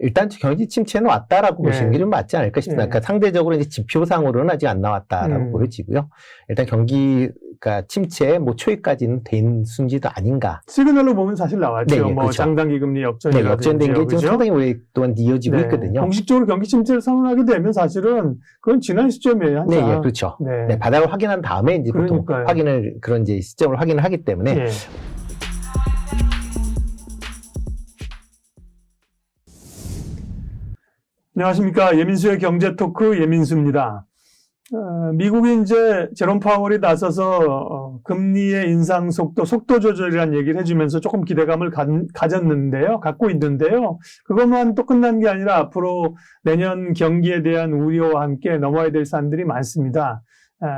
일단 경기 침체는 왔다라고 네. 보시는 게 좀 맞지 않을까 싶습니다. 네. 그러니까 상대적으로 이제 지표상으로는 아직 안 나왔다라고 보여지고요. 일단 경기가 침체 뭐 초기까지는 된 순지도 아닌가. 시그널로 보면 사실 나왔죠. 네, 뭐 그렇죠. 장단기 금리 역전이라든지. 네, 역전된 게 지금 그죠? 상당히 오랫동안 이어지고 네. 있거든요. 공식적으로 경기 침체를 선언하게 되면 사실은 그건 지난 시점이에요. 네, 항상. 예, 그렇죠. 네. 네, 바닥을 확인한 다음에 이제 보통 그러니까요. 확인을 그런 이제 시점을 확인을 하기 때문에 예. 안녕하십니까. 예민수의 경제 토크 예민수입니다. 미국이 이제 제롬 파월이 나서서 금리의 인상 속도 조절이라는 얘기를 해주면서 조금 기대감을 갖고 있는데요. 그것만 또 끝난 게 아니라 앞으로 내년 경기에 대한 우려와 함께 넘어야 될 산들이 많습니다.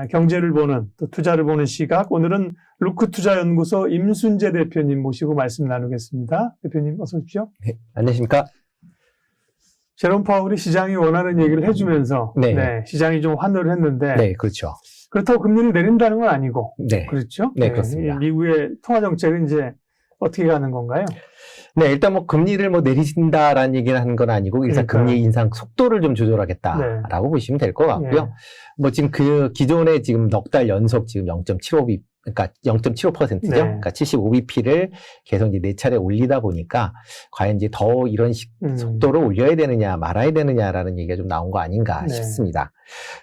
경제를 보는, 또 투자를 보는 시각. 오늘은 루크투자연구소 임순재 대표님 모시고 말씀 나누겠습니다. 대표님 어서 오십시오. 네, 안녕하십니까. 제롬 파월이 시장이 원하는 얘기를 해주면서 네. 시장이 좀 환호를 했는데 네, 그렇죠. 그렇다고 금리를 내린다는 건 아니고 네. 그렇죠? 네, 그렇습니다. 미국의 통화 정책은 이제 어떻게 가는 건가요? 네, 일단 뭐 금리를 뭐 내리신다라는 얘기를 하는 건 아니고 일단 그러니까요. 금리 인상 속도를 좀 조절하겠다라고 보시면 될 것 같고요. 예. 뭐 지금 그 기존에 지금 넉 달 연속 지금 0.75 그러니까 0.75%죠. 네. 그러니까 75bp를 계속 이제 4차례 올리다 보니까 과연 이제 더 이런 속도를 올려야 되느냐 말아야 되느냐라는 얘기가 좀 나온 거 아닌가 네. 싶습니다.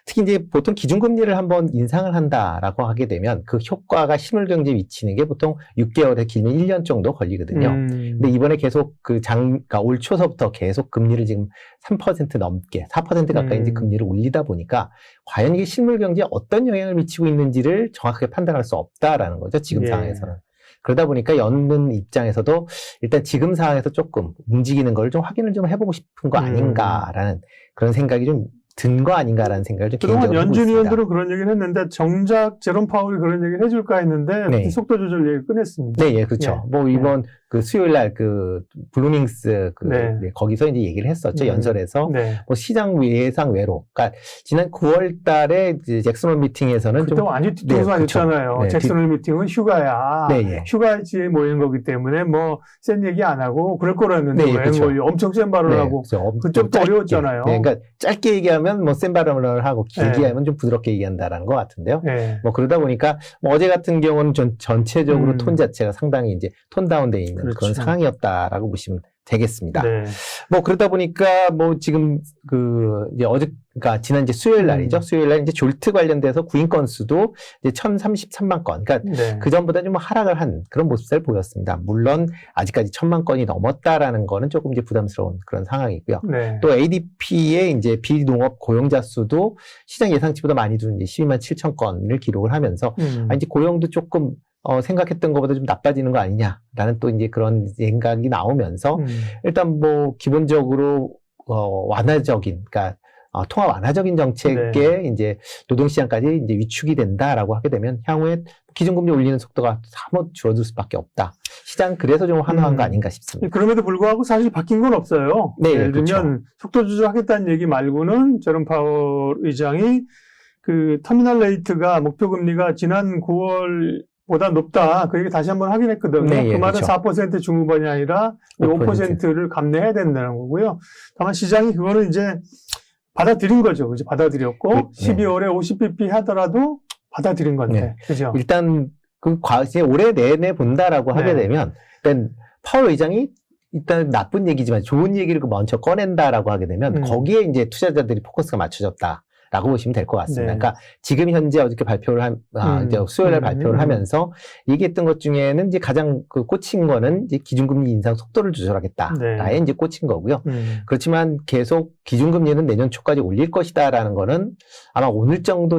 특히 이제 보통 기준금리를 한번 인상을 한다라고 하게 되면 그 효과가 실물 경제에 미치는 게 보통 6개월에 길면 1년 정도 걸리거든요. 근데 이번에 계속 그러니까 올 초서부터 계속 금리를 지금 3% 넘게 4% 가까이 이제 금리를 올리다 보니까 과연 이게 실물 경제에 어떤 영향을 미치고 있는지를 정확하게 판단할 수 없다라는 거죠. 지금 예. 상황에서는. 그러다 보니까 연는 입장에서도 일단 지금 상황에서 조금 움직이는 걸 좀 확인을 좀 해보고 싶은 거 아닌가라는 그런 생각이 좀 든 거 아닌가라는 생각을 좀 그동안 개인적으로 연준 해보고 있습니다. 의원들은 그런 얘기를 했는데 정작 제롬 파월이 그런 얘기를 해줄까 했는데 네. 속도 조절 얘기를 꺼냈습니다. 네, 예, 그렇죠. 뭐 이번 그 수요일 날 그 블루밍스 네. 거기서 이제 얘기를 했었죠. 연설에서 네. 뭐 시장 예상 외로. 그러니까 지난 9월 달에 이제 잭슨홀 미팅에서는 그때 좀 완전 뒤통수 네, 맞았잖아요. 네, 잭슨홀 미팅은 휴가야. 네, 예. 휴가지에 모인 거기 때문에 뭐 센 얘기 안 하고 그럴 거라는데 네, 예, 그렇죠. 뭐 엄청 센 발언을 하고 그렇죠. 그쪽도 짧게. 어려웠잖아요. 네, 그러니까 짧게 얘기하면 뭐 센 발언을 하고 길게 네. 하면 좀 부드럽게 얘기한다라는 것 같은데요. 네. 뭐 그러다 보니까 뭐 어제 같은 경우는 전체적으로 톤 자체가 상당히 이제 톤 다운되어 있는 그렇죠. 그런 상황이었다라고 보시면 되겠습니다. 네. 뭐 그러다 보니까 뭐 지금 이제 그러니까 지난 이제 수요일 날이죠. 수요일 날 이제 졸트 관련돼서 구인 건수도 이제 1,033만 건. 그러니까 네. 그 전보다 좀 하락을 한 그런 모습을 보였습니다. 물론 아직까지 1,000만 건이 넘었다라는 거는 조금 이제 부담스러운 그런 상황이고요. 네. 또 ADP의 이제 비농업 고용자 수도 시장 예상치보다 많이 준 이제 12만 7천 건을 기록을 하면서 이제 고용도 조금 생각했던 것보다 좀 나빠지는 거 아니냐라는 또 이제 그런 생각이 나오면서 일단 뭐 기본적으로 완화적인 그러니까 통화 완화적인 정책에 이제 노동시장까지 이제 위축이 된다라고 하게 되면 향후에 기준금리 올리는 속도가 사뭇 줄어들 수밖에 없다. 시장 그래서 좀 환호한 거 아닌가 싶습니다. 그럼에도 불구하고 사실 바뀐 건 없어요. 네, 예를 들면 그렇죠. 속도 조절하겠다는 얘기 말고는 제롬 파월 의장이 그 터미널 레이트가 목표 금리가 지난 9월보다 높다. 그 얘기 다시 한번 확인했거든요. 네, 그 예, 말은 그렇죠. 4% 중후반이 아니라 5%를 감내해야 된다는 거고요. 다만 시장이 그거는 이제 받아들인 거죠. 이제 받아들였고 네. 12월에 50bp 하더라도 받아들인 건데. 네. 그죠? 일단 올해 내내 본다라고 하게 네. 되면 일단 파월 의장이 일단 나쁜 얘기지만 좋은 얘기를 먼저 꺼낸다라고 하게 되면 거기에 이제 투자자들이 포커스가 맞춰졌다라고 보시면 될 것 같습니다. 네. 그러니까 지금 현재 어저께 발표를 이제 수요일날 발표를 하면서 얘기했던 것 중에는 이제 가장 꽂힌 거는 이제 기준금리 인상 속도를 조절하겠다라에 이제 꽂힌 거고요. 그렇지만 계속 기준금리는 내년 초까지 올릴 것이다라는 거는 아마 오늘 정도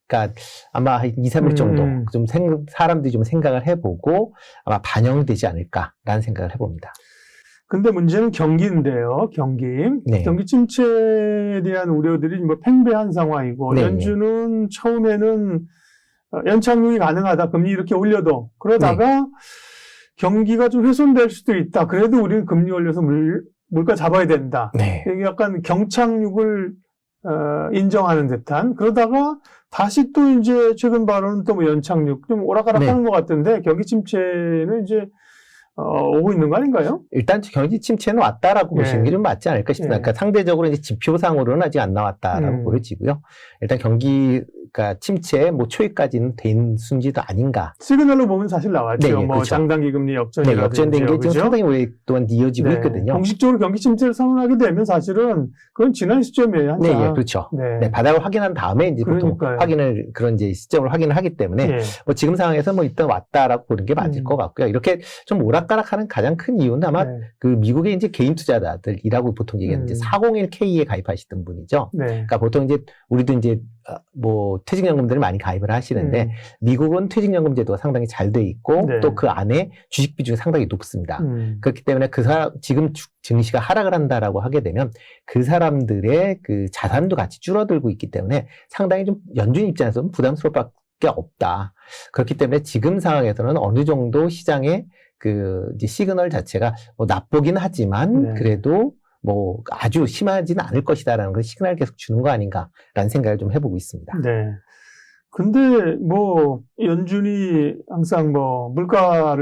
그러니까 아마 한 2, 3일 정도 좀 사람들이 좀 생각을 해보고 아마 반영되지 않을까라는 생각을 해봅니다. 근데 문제는 경기인데요. 경기. 네. 경기 침체에 대한 우려들이 뭐 팽배한 상황이고 네. 연준은 처음에는 연착륙이 가능하다. 금리 이렇게 올려도. 그러다가 경기가 좀 훼손될 수도 있다. 그래도 우리는 금리 올려서 물가 잡아야 된다. 네. 이게 약간 경착륙을 인정하는 듯한. 그러다가 다시 또 이제 최근 발언은 또 뭐 연착륙 좀 오락가락 하는 것 같은데 경기 침체는 이제 오고 있는 거 아닌가요? 일단 경기 침체는 왔다라고 예. 보시는 게 좀 맞지 않을까 싶습니다. 예. 그러니까 상대적으로 이제 지표상으로는 아직 안 나왔다라고 보여지고요. 일단 경기가 침체 뭐 초기까지는 된 순지도 아닌가. 시그널로 보면 사실 나왔죠. 네, 뭐 그렇죠. 장단기 금리 네, 역전이라든지. 역전된 게 지금 그죠? 상당히 오랫동안 이어지고 네. 있거든요. 공식적으로 경기 침체를 선언하게 되면 사실은 그건 지난 시점이에요. 네, 한참. 예, 그렇죠. 네. 네, 바닥을 확인한 다음에 이제 보통 그러니까요. 그런 이제 시점을 확인을 하기 때문에 예. 뭐 지금 상황에서 뭐 일단 왔다라고 보는 게 맞을 것 같고요. 이렇게 좀 오락가락하는 가장 큰 이유는 아마 네. 그 미국의 이제 개인 투자자들이라고 보통 얘기하는 이제 401K에 가입하시던 분이죠. 네. 그러니까 보통 이제 우리도 이제 뭐 퇴직연금들을 많이 가입을 하시는데 미국은 퇴직연금 제도가 상당히 잘 돼 있고 네. 또 그 안에 주식 비중이 상당히 높습니다. 그렇기 때문에 지금 증시가 하락을 한다라고 하게 되면 그 사람들의 그 자산도 같이 줄어들고 있기 때문에 상당히 좀 연준 입장에서는 부담스러울 밖에 없다. 그렇기 때문에 지금 상황에서는 어느 정도 시장의 그 이제 시그널 자체가 뭐 나쁘긴 하지만 네. 그래도 뭐 아주 심하지는 않을 것이다라는 걸 시그널을 계속 주는 거 아닌가라는 생각을 좀 해보고 있습니다. 네. 근데 뭐 연준이 항상 뭐 물가와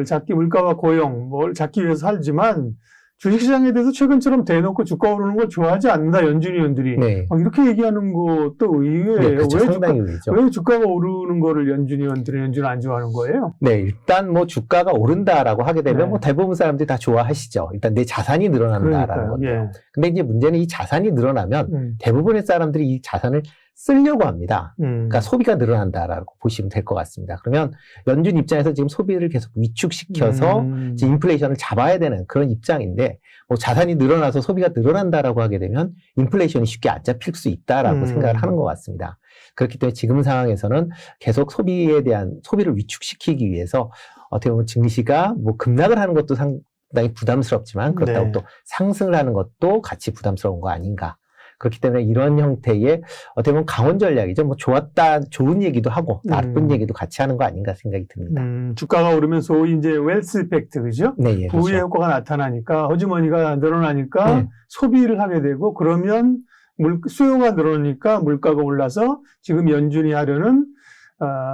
고용 뭘 잡기 위해서 살지만 주식시장에 대해서 최근처럼 대놓고 주가 오르는 걸 좋아하지 않는다 연준 위원들이 네. 이렇게 얘기하는 것도 의외예요. 네, 그렇죠. 왜 상당히 의외죠. 왜 주가가 오르는 거를 연준은 안 좋아하는 거예요? 네, 일단 뭐 주가가 오른다라고 하게 되면 네. 뭐 대부분 사람들이 다 좋아하시죠. 일단 내 자산이 늘어난다라는 건데. 예. 근데 이제 문제는 이 자산이 늘어나면 대부분의 사람들이 이 자산을 쓰려고 합니다. 그러니까 소비가 늘어난다라고 보시면 될 것 같습니다. 그러면 연준 입장에서 지금 소비를 계속 위축시켜서 이제 인플레이션을 잡아야 되는 그런 입장인데 뭐 자산이 늘어나서 소비가 늘어난다라고 하게 되면 인플레이션이 쉽게 안 잡힐 수 있다라고 생각을 하는 것 같습니다. 그렇기 때문에 지금 상황에서는 계속 소비에 대한 소비를 위축시키기 위해서 어떻게 보면 증시가 뭐 급락을 하는 것도 상당히 부담스럽지만 그렇다고 네. 또 상승을 하는 것도 같이 부담스러운 거 아닌가. 그렇기 때문에 이런 형태의 어떻게 보면 강원 전략이죠. 뭐 좋은 얘기도 하고 나쁜 얘기도 같이 하는 거 아닌가 생각이 듭니다. 주가가 오르면 소위 이제 웰스 이펙트, 그죠? 네, 예, 부의 그렇죠. 효과가 나타나니까 허즈머니가 늘어나니까 네. 소비를 하게 되고 그러면 수요가 늘어나니까 물가가 올라서 지금 연준이 하려는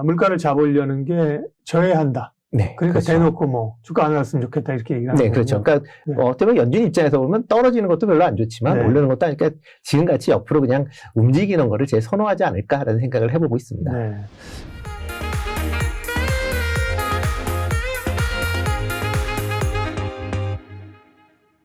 물가를 잡으려는 게 저해한다. 네, 그러니까 그렇죠. 대놓고 뭐 주가 안 올랐으면 좋겠다 이렇게 얘기를 하는 네, 거군요. 그렇죠. 그러니까 네. 어떻게 보면 연준 입장에서 보면 떨어지는 것도 별로 안 좋지만 네. 오르는 것도 아니니까 지금같이 옆으로 그냥 움직이는 거를 제일 선호하지 않을까라는 생각을 해보고 있습니다. 네.